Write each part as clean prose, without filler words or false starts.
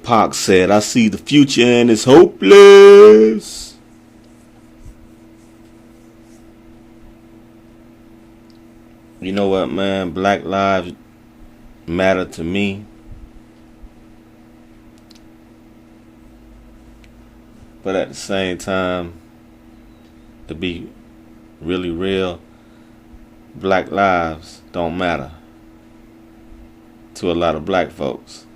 Pac said, I see the future and it's hopeless. You know what, man? Black lives matter to me. But at the same time, to be really real, black lives don't matter to a lot of black folks.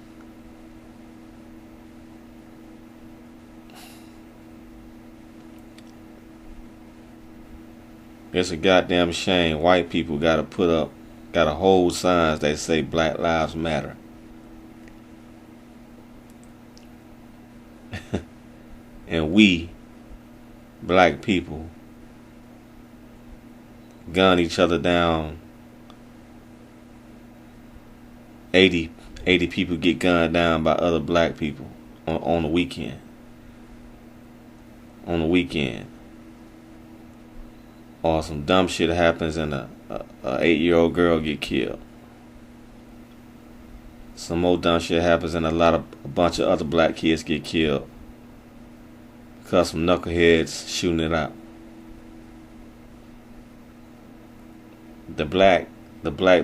It's a goddamn shame white people gotta hold signs that say Black Lives Matter. And we, black people, gun each other down. 80 people get gunned down by other black people on the weekend. Or some dumb shit happens and a 8-year-old girl get killed. Some more dumb shit happens and a bunch of other black kids get killed because some knuckleheads shooting it out. The black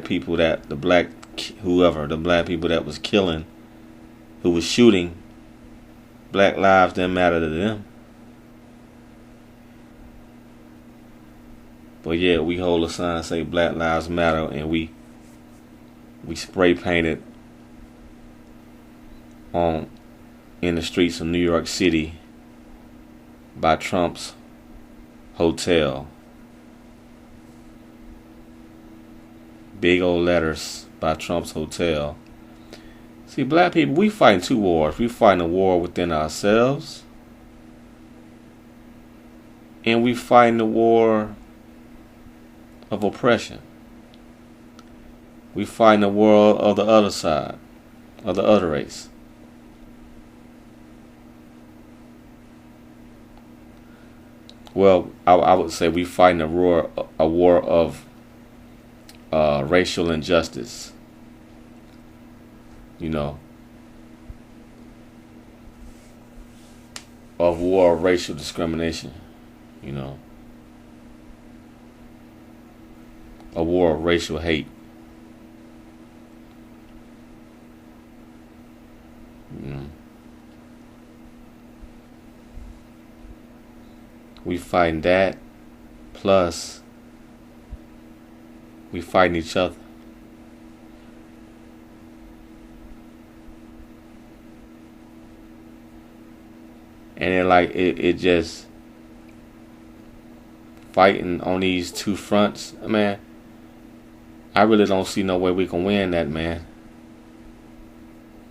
people that was killing, who was shooting, black lives didn't matter to them. But yeah, we hold a sign say Black Lives Matter, and we spray painted in the streets of New York City by Trump's hotel. Big old letters by Trump's hotel. See, black people, we fighting two wars. We fighting a war within ourselves, and we fighting the war of oppression. We fighting the war of the other side, of the other race. Well, I would say we fighting a war of racial injustice. You know, of war of racial discrimination. You know, a war of racial hate. You know, we fighting that, plus we fighting each other. And it just fighting on these two fronts, man. I really don't see no way we can win that, man.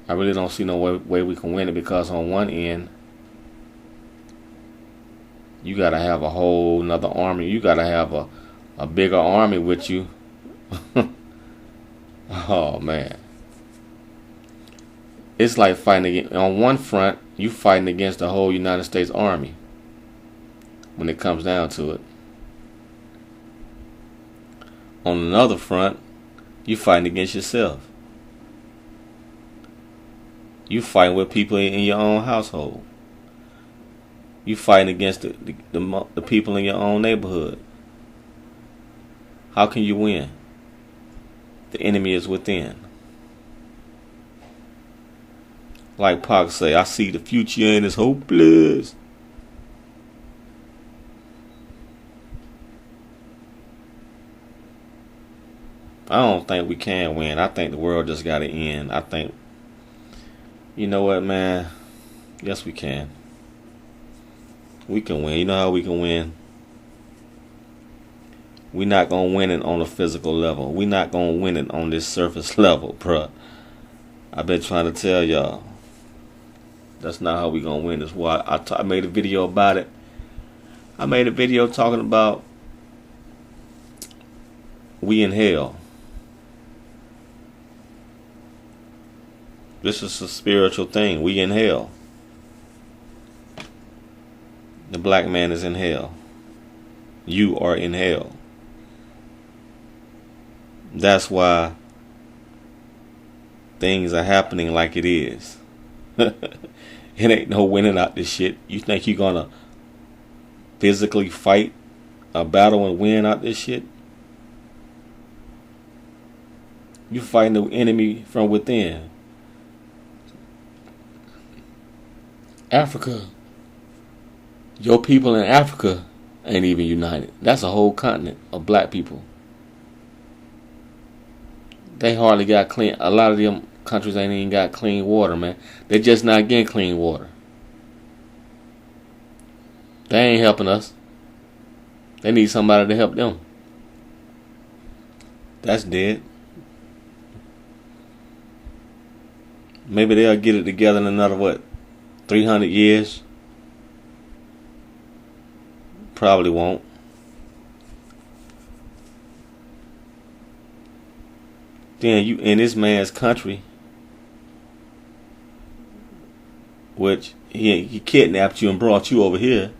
I really don't see no way we can win it, because on one end, you gotta have a whole nother army. You gotta have a bigger army with you. Oh man, it's like fighting on one front. You fighting against the whole United States Army. When it comes down to it, on another front, you fighting against yourself. You fighting with people in your own household. You fighting against the people in your own neighborhood. How can you win? The enemy is within. Like Pac say, I see the future and it's hopeless. I don't think we can win. I think the world just got to end. I think, you know what, man? Yes, we can. We can win. You know how we can win? We're not going to win it on a physical level. We're not going to win it on this surface level, bruh. I've been trying to tell y'all. That's not how we going to win this war. I made a video about it. I made a video talking about we in hell. This is a spiritual thing. We in hell. The black man is in hell. You are in hell. That's why things are happening like it is. It ain't no winning out this shit. You think you're gonna physically fight a battle and win out this shit? You fighting the enemy from within. Africa. Your people in Africa ain't even united. That's a whole continent of black people. They hardly got clean. A lot of them countries ain't even got clean water, man. They just not getting clean water. They ain't helping us. They need somebody to help them. That's dead. Maybe they'll get it together in another, 300 years? Probably won't. Then you in this man's country, which he kidnapped you and brought you over here,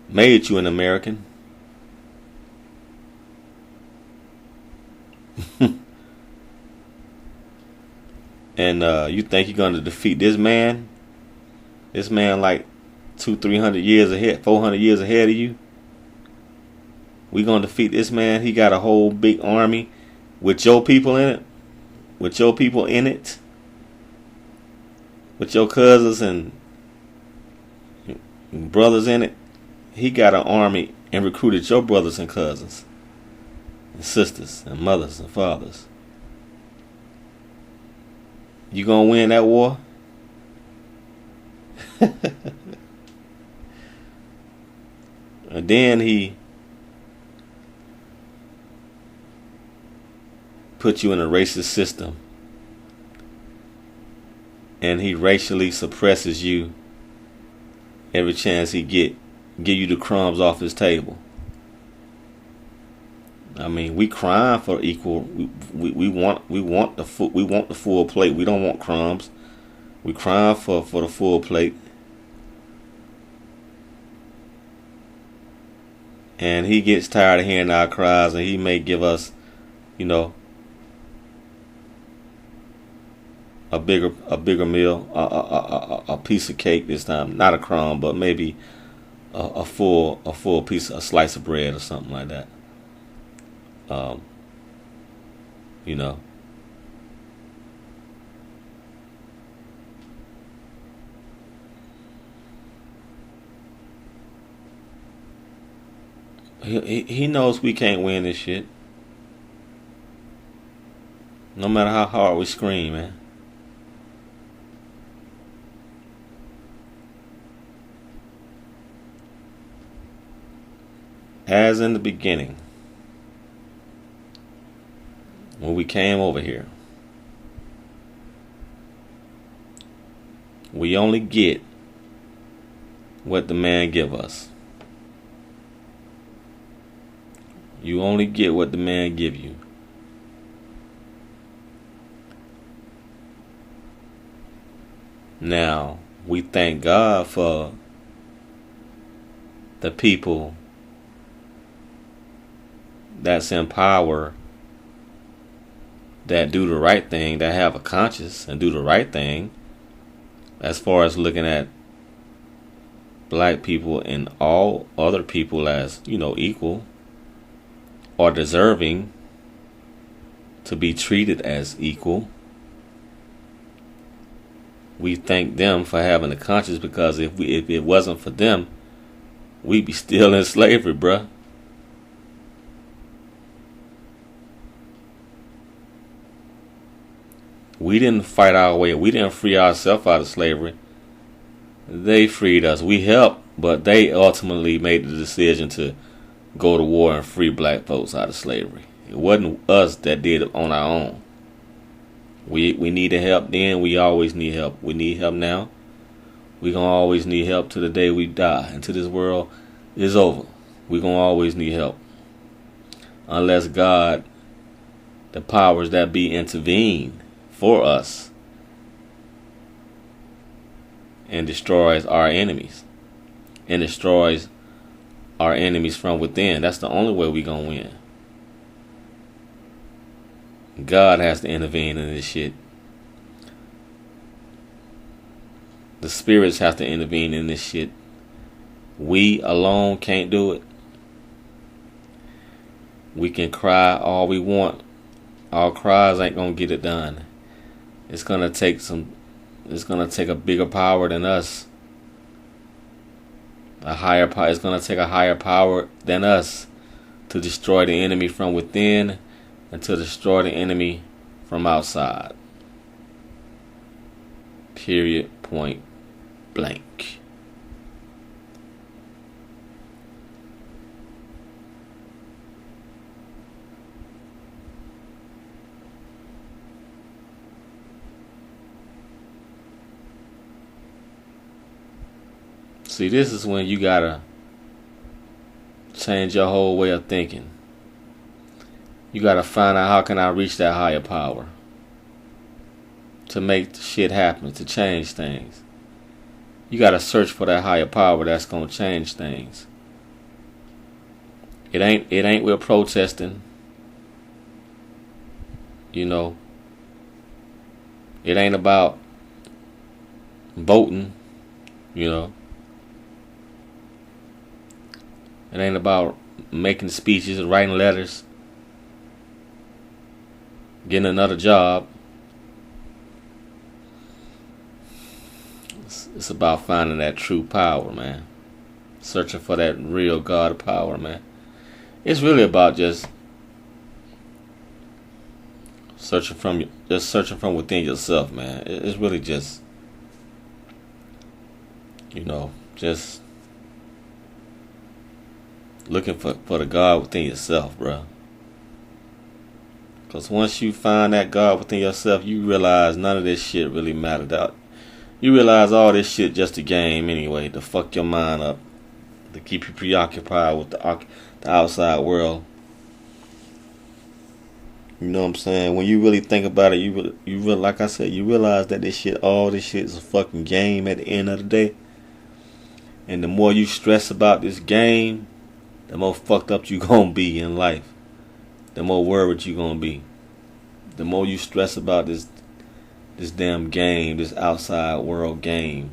made you an American. And you think you're gonna defeat this man? This man like 200-300 years ahead, 400 years ahead of you. We gonna defeat this man? He got a whole big army with your people in it, with your people in it, with your cousins and brothers in it. He got an army and recruited your brothers and cousins and sisters and mothers and fathers. You gonna win that war? And then he put you in a racist system, and he racially suppresses you every chance he give you the crumbs off his table. I mean, we crying for equal. We want the full plate. We don't want crumbs. We crying for the full plate. And he gets tired of hearing our cries, and he may give us, a bigger meal, a piece of cake this time, not a crumb, but maybe a full piece, a slice of bread or something like that. He knows we can't win this shit. No matter how hard we scream, man. As in the beginning, when we came over here, we only get what the man give us. You only get what the man give you. Now, we thank God for the people that's in power, that do the right thing, that have a conscience and do the right thing, as far as looking at black people and all other people as, equal or deserving to be treated as equal. We thank them for having a conscience, because if it wasn't for them, we'd be still in slavery, bruh. We didn't fight our way. We didn't free ourselves out of slavery. They freed us. We helped, but they ultimately made the decision to go to war and free black folks out of slavery. It wasn't us that did it on our own. We needed help then. We always need help. We need help now. We're going to always need help to the day we die. Until this world is over, we're going to always need help. Unless God, the powers that be, intervene for us and destroys our enemies. And destroys our enemies from within. That's the only way we're going to win. God has to intervene in this shit. The spirits have to intervene in this shit. We alone can't do it. We can cry all we want. Our cries ain't gonna get it done. It's gonna take a bigger power than us. A higher power. It's gonna take a higher power than us to destroy the enemy from within and to destroy the enemy from outside. Period. Point blank. See, this is when you gotta change your whole way of thinking. You gotta find out, how can I reach that higher power to make shit happen, to change things. You gotta search for that higher power that's gonna change things. It ain't with protesting. You know, it ain't about voting. You know, it ain't about making speeches and writing letters, getting another job. It's about finding that true power, man. Searching for that real God power, man. It's really about just searching from within yourself, man. It's really just, just looking for the God within yourself, bro. Because once you find that God within yourself, you realize none of this shit really mattered out. You realize all this shit just a game anyway, to fuck your mind up, to keep you preoccupied with the outside world. You know what I'm saying? When you really think about it, you really, like I said, you realize that all this shit is a fucking game at the end of the day. And the more you stress about this game, the more fucked up you gonna be in life. The more worried you gonna be. The more you stress about this damn game, this outside world game.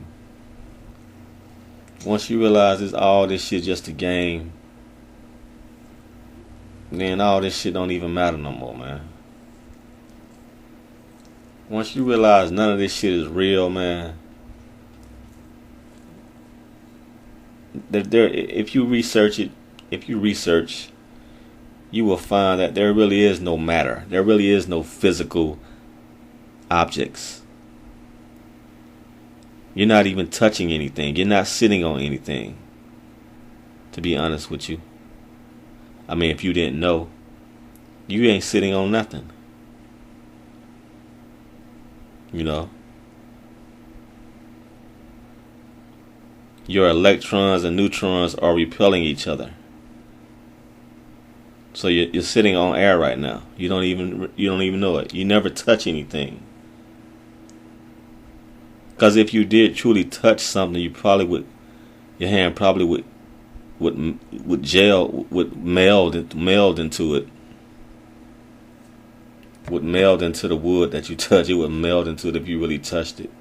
Once you realize all this shit just a game, then all this shit don't even matter no more, man. Once you realize none of this shit is real, man, if you research, you will find that there really is no matter. There really is no physical objects. You're not even touching anything. You're not sitting on anything, to be honest with you. I mean, if you didn't know, you ain't sitting on nothing. You know, your electrons and neutrons are repelling each other. So you're sitting on air right now. You don't even know it. You never touch anything. Because if you did truly touch something, your hand probably would meld into it. Would meld into the wood that you touch. It would meld into it if you really touched it.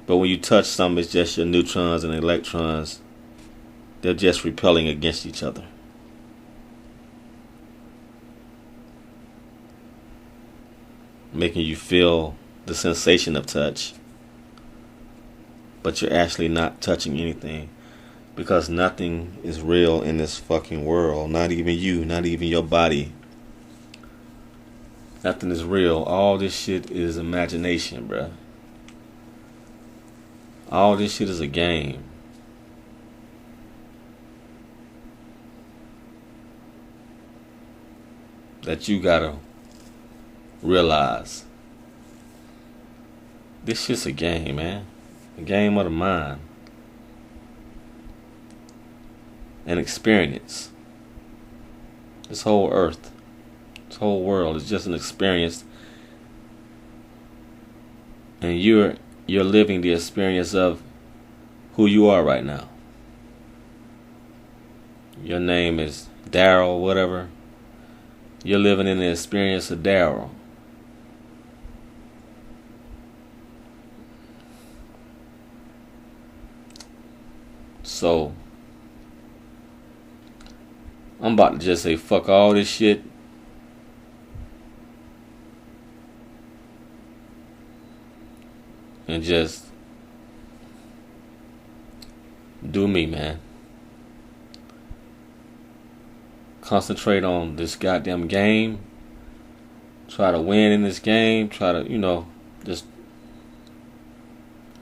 But when you touch something, it's just your neutrons and electrons. They're just repelling against each other. Making you feel the sensation of touch. But you're actually not touching anything. Because nothing is real in this fucking world. Not even you. Not even your body. Nothing is real. All this shit is imagination, bruh. All this shit is a game. That you gotta realize. This shit's a game, man. A game of the mind. An experience. This whole earth, this whole world is just an experience. And you're living the experience of who you are right now. Your name is Daryl, whatever. You're living in the experience of Daryl. So I'm about to just say fuck all this shit. And just do me, man. Concentrate on this goddamn game. Try to win in this game. Try to, just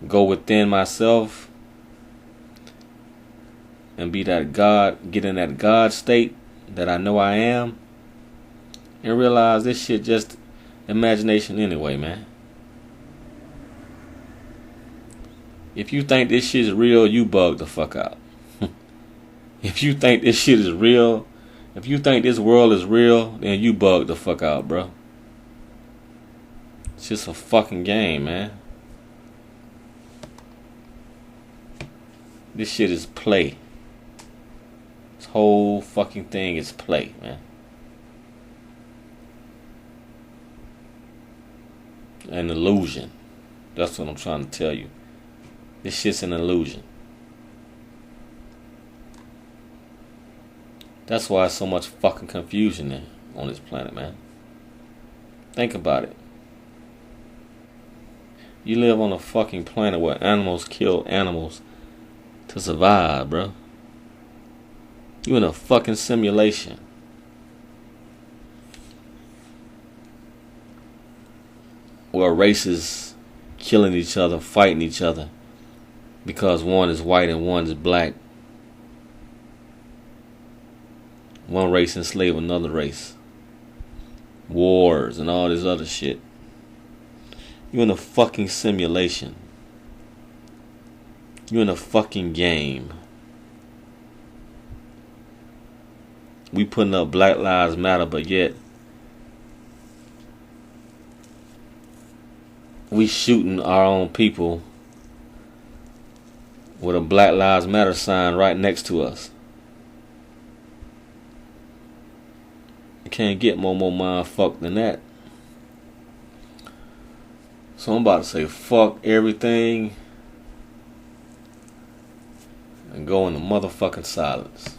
go within myself and be that God, get in that God state that I know I am, and realize this shit just imagination anyway, man. If you think this shit is real, you bug the fuck out. If you think this shit is real, if you think this world is real, then you bug the fuck out, bro. It's just a fucking game, man. This shit is play. This whole fucking thing is play, man. An illusion. That's what I'm trying to tell you. This shit's an illusion. That's why there's so much fucking confusion on this planet, man. Think about it. You live on a fucking planet where animals kill animals to survive, bro. You in a fucking simulation. Where races killing each other, fighting each other because one is white and one is black. One race enslave another race. Wars and all this other shit. You in a fucking simulation. You in a fucking game. We putting up Black Lives Matter, but yet we shooting our own people with a Black Lives Matter sign right next to us. You can't get more mind fucked than that. So I'm about to say fuck everything and go into motherfucking silence.